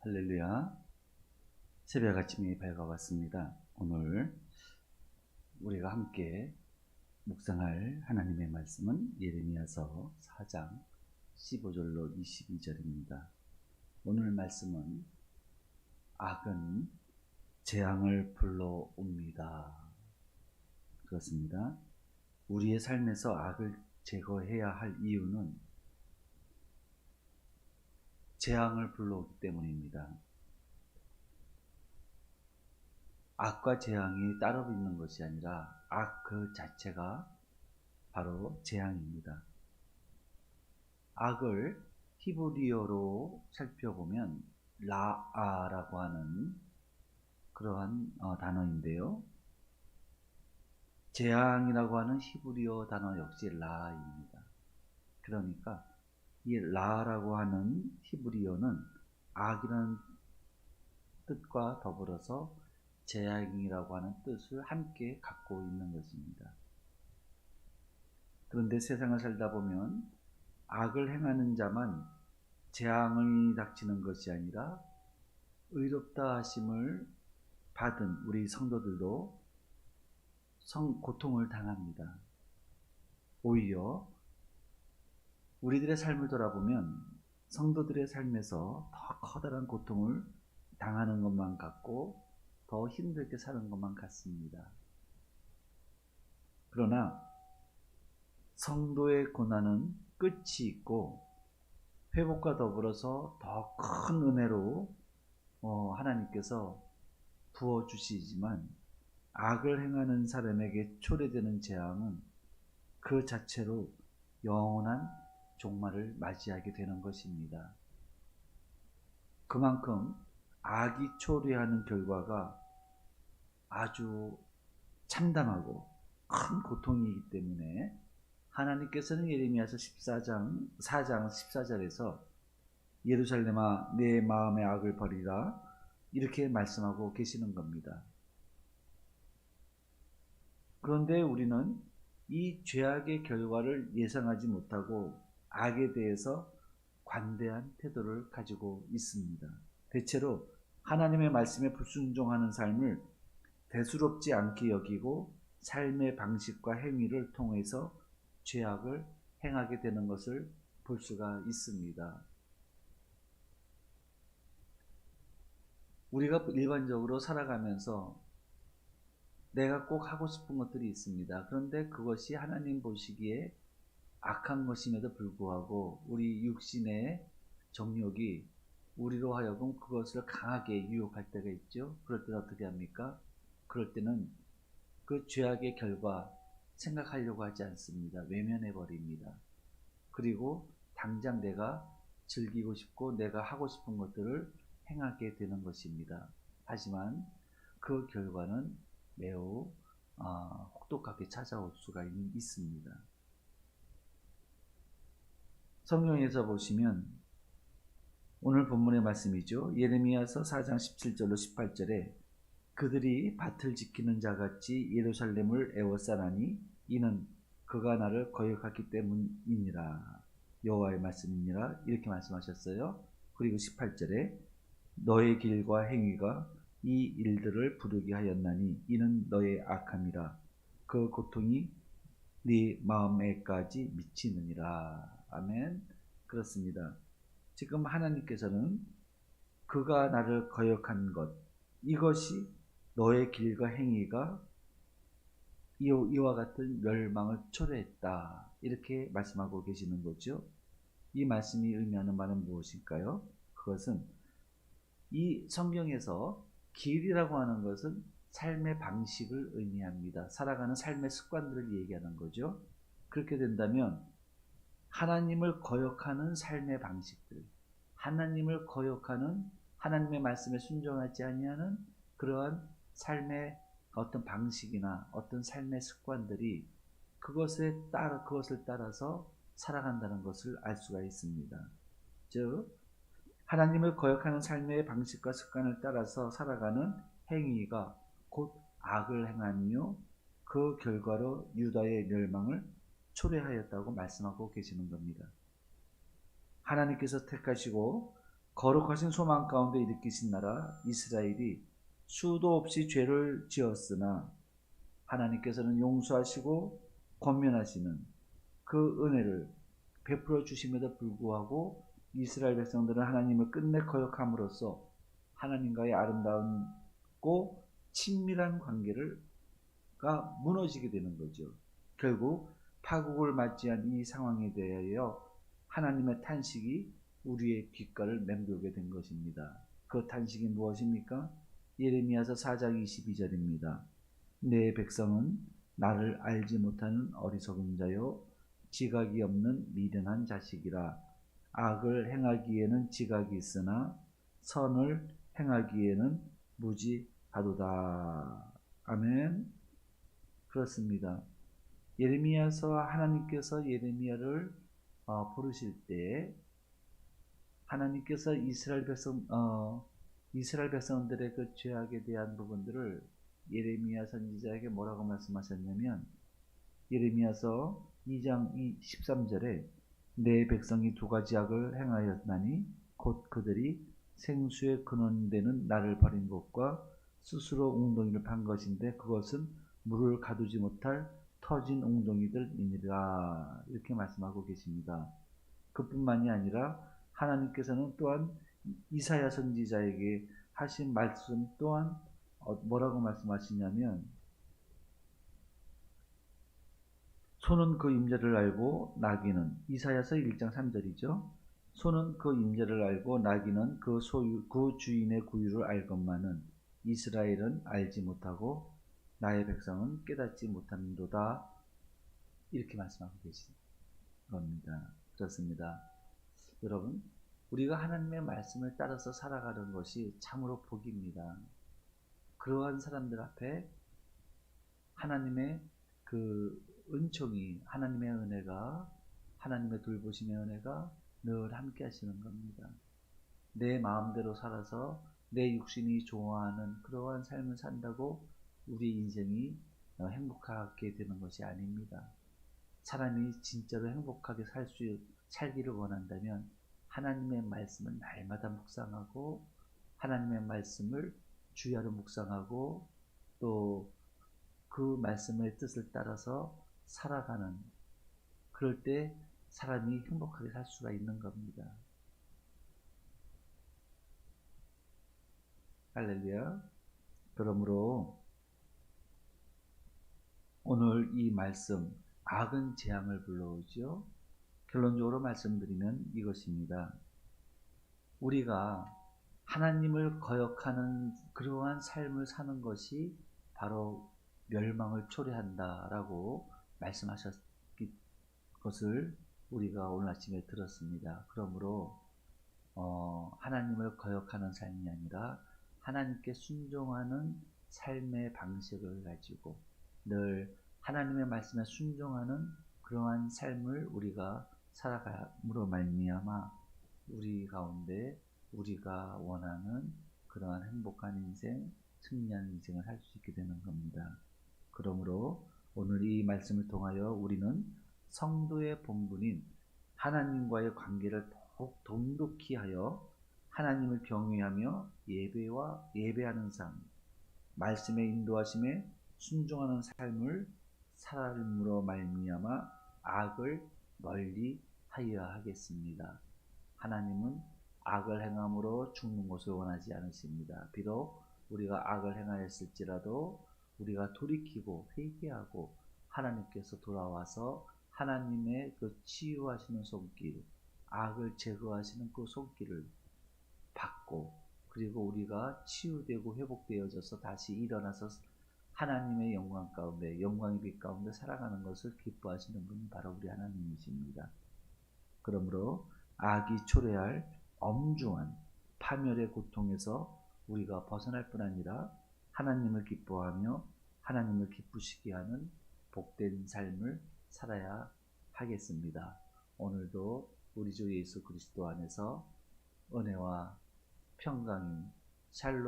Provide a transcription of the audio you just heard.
할렐루야. 새벽 아침이 밝아왔습니다. 오늘 우리가 함께 묵상할 하나님의 말씀은 예레미야서 4장 15절로 22절입니다. 오늘 말씀은 악은 재앙을 불러옵니다. 그렇습니다. 우리의 삶에서 악을 제거해야 할 이유는 재앙을 불러오기 때문입니다. 악과 재앙이 따로 있는 것이 아니라 악 그 자체가 바로 재앙입니다. 악을 히브리어로 살펴보면 라아라고 하는 그러한 단어인데요. 재앙이라고 하는 히브리어 단어 역시 라입니다. 그러니까 이 라라고 하는 히브리어는 악이라는 뜻과 더불어서 재앙이라고 하는 뜻을 함께 갖고 있는 것입니다. 그런데 세상을 살다 보면 악을 행하는 자만 재앙이 닥치는 것이 아니라 의롭다 하심을 받은 우리 성도들도 고통을 당합니다. 오히려 우리들의 삶을 돌아보면 성도들의 삶에서 더 커다란 고통을 당하는 것만 같고 더 힘들게 사는 것만 같습니다. 그러나 성도의 고난은 끝이 있고 회복과 더불어서 더 큰 은혜로 하나님께서 부어주시지만 악을 행하는 사람에게 초래되는 재앙은 그 자체로 영원한 종말을 맞이하게 되는 것입니다. 그만큼 악이 초래하는 결과가 아주 참담하고 큰 고통이기 때문에 하나님께서는 예레미야서 4장 14절에서 예루살렘아 내 마음의 악을 버리라 이렇게 말씀하고 계시는 겁니다. 그런데 우리는 이 죄악의 결과를 예상하지 못하고 악에 대해서 관대한 태도를 가지고 있습니다. 대체로 하나님의 말씀에 불순종하는 삶을 대수롭지 않게 여기고 삶의 방식과 행위를 통해서 죄악을 행하게 되는 것을 볼 수가 있습니다. 우리가 일반적으로 살아가면서 내가 꼭 하고 싶은 것들이 있습니다. 그런데 그것이 하나님 보시기에 악한 것임에도 불구하고 우리 육신의 정욕이 우리로 하여금 그것을 강하게 유혹할 때가 있죠. 그럴 때는 어떻게 합니까? 그럴 때는 그 죄악의 결과 생각하려고 하지 않습니다. 외면해 버립니다. 그리고 당장 내가 즐기고 싶고 내가 하고 싶은 것들을 행하게 되는 것입니다. 하지만 그 결과는 매우 혹독하게 찾아올 수가 있습니다. 성경에서 보시면 오늘 본문의 말씀이죠. 예레미야서 4장 17절로 18절에 그들이 밭을 지키는 자같이 예루살렘을 애워싸나니 이는 그가 나를 거역하기 때문이니라. 여호와의 말씀이니라 이렇게 말씀하셨어요. 그리고 18절에 너의 길과 행위가 이 일들을 부르게 하였나니 이는 너의 악함이라. 그 고통이 네 마음에까지 미치느니라. 아멘. 그렇습니다. 지금 하나님께서는 그가 나를 거역한 것, 이것이 너의 길과 행위가 이와 같은 멸망을 초래했다. 이렇게 말씀하고 계시는 거죠. 이 말씀이 의미하는 바는 무엇일까요? 그것은 이 성경에서 길이라고 하는 것은 삶의 방식을 의미합니다. 살아가는 삶의 습관들을 얘기하는 거죠. 그렇게 된다면 하나님을 거역하는 삶의 방식들, 하나님을 거역하는 하나님의 말씀에 순종하지 아니하는 그러한 삶의 어떤 방식이나 어떤 삶의 습관들이 그것을 따라서 살아간다는 것을 알 수가 있습니다. 즉 하나님을 거역하는 삶의 방식과 습관을 따라서 살아가는 행위가 곧 악을 행하며 그 결과로 유다의 멸망을 초래하였다고 말씀하고 계시는 겁니다. 하나님께서 택하시고 거룩하신 소망 가운데 일으키신 나라 이스라엘이 수도 없이 죄를 지었으나 하나님께서는 용서하시고 권면하시는 그 은혜를 베풀어 주심에도 불구하고 이스라엘 백성들은 하나님을 끝내 거역함으로써 하나님과의 아름다운고 친밀한 관계가 무너지게 되는 거죠. 결국 파국을 맞이한 이 상황에 대하여 하나님의 탄식이 우리의 귓가를 맴돌게 된 것입니다. 그 탄식이 무엇입니까? 예레미야서 4장 22절입니다. 내 백성은 나를 알지 못하는 어리석은 자요 지각이 없는 미련한 자식이라. 악을 행하기에는 지각이 있으나 선을 행하기에는 무지하도다. 아멘. 그렇습니다. 예레미야서 하나님께서 예레미야를 부르실 때 하나님께서 이스라엘 백성들의 그 죄악에 대한 부분들을 예레미야 선지자에게 뭐라고 말씀하셨냐면 예레미야서 2장 13절에 내 백성이 두 가지 악을 행하였나니 곧 그들이 생수의 근원되는 나를 버린 것과 스스로 웅덩이를 판 것인데 그것은 물을 가두지 못할 터진 웅덩이들이니라. 이렇게 말씀하고 계십니다. 그뿐만이 아니라 하나님께서는 또한 이사야 선지자에게 하신 말씀 또한 뭐라고 말씀하시냐면 소는 그 임재를 알고 나귀는 이사야서 1장 3절이죠. 소는 그 임재를 알고 나귀는 그 주인의 구유를 알건만은 이스라엘은 알지 못하고 나의 백성은 깨닫지 못함도다. 이렇게 말씀하고 계신 겁니다. 그렇습니다. 여러분, 우리가 하나님의 말씀을 따라서 살아가는 것이 참으로 복입니다. 그러한 사람들 앞에 하나님의 그 은총이, 하나님의 은혜가, 하나님의 돌보심의 은혜가 늘 함께 하시는 겁니다. 내 마음대로 살아서 내 육신이 좋아하는 그러한 삶을 산다고 우리 인생이 행복하게 되는 것이 아닙니다. 사람이 진짜로 행복하게 살기를 원한다면 하나님의 말씀을 날마다 묵상하고 하나님의 말씀을 주야로 묵상하고 또 그 말씀의 뜻을 따라서 살아가는, 그럴 때 사람이 행복하게 살 수가 있는 겁니다. 할렐루야. 그러므로 오늘 이 말씀, 악은 재앙을 불러오죠. 결론적으로 말씀드리면 이것입니다. 우리가 하나님을 거역하는 그러한 삶을 사는 것이 바로 멸망을 초래한다라고 말씀하셨기 것을 우리가 오늘 아침에 들었습니다. 그러므로 하나님을 거역하는 삶이 아니라 하나님께 순종하는 삶의 방식을 가지고 늘 하나님의 말씀에 순종하는 그러한 삶을 우리가 살아감으로 말미암아 우리 가운데 우리가 원하는 그러한 행복한 인생, 승리한 인생을 할 수 있게 되는 겁니다. 그러므로 오늘 이 말씀을 통하여 우리는 성도의 본분인 하나님과의 관계를 더욱 돈독히 하여 하나님을 경외하며 예배하는 삶, 말씀의 인도하심에 순종하는 삶을 살아감으로 말미암아 악을 멀리 하여야 하겠습니다. 하나님은 악을 행함으로 죽는 것을 원하지 않으십니다. 비록 우리가 악을 행하였을지라도 우리가 돌이키고 회개하고 하나님께서 돌아와서 하나님의 그 치유하시는 손길, 악을 제거하시는 그 손길을 받고 그리고 우리가 치유되고 회복되어져서 다시 일어나서 하나님의 영광 가운데, 영광의 빛 가운데 살아가는 것을 기뻐하시는 분이 바로 우리 하나님이십니다. 그러므로 악이 초래할 엄중한 파멸의 고통에서 우리가 벗어날 뿐 아니라 하나님을 기뻐하며 하나님을 기쁘시게 하는 복된 삶을 살아야 하겠습니다. 오늘도 우리 주 예수 그리스도 안에서 은혜와 평강이 샬롬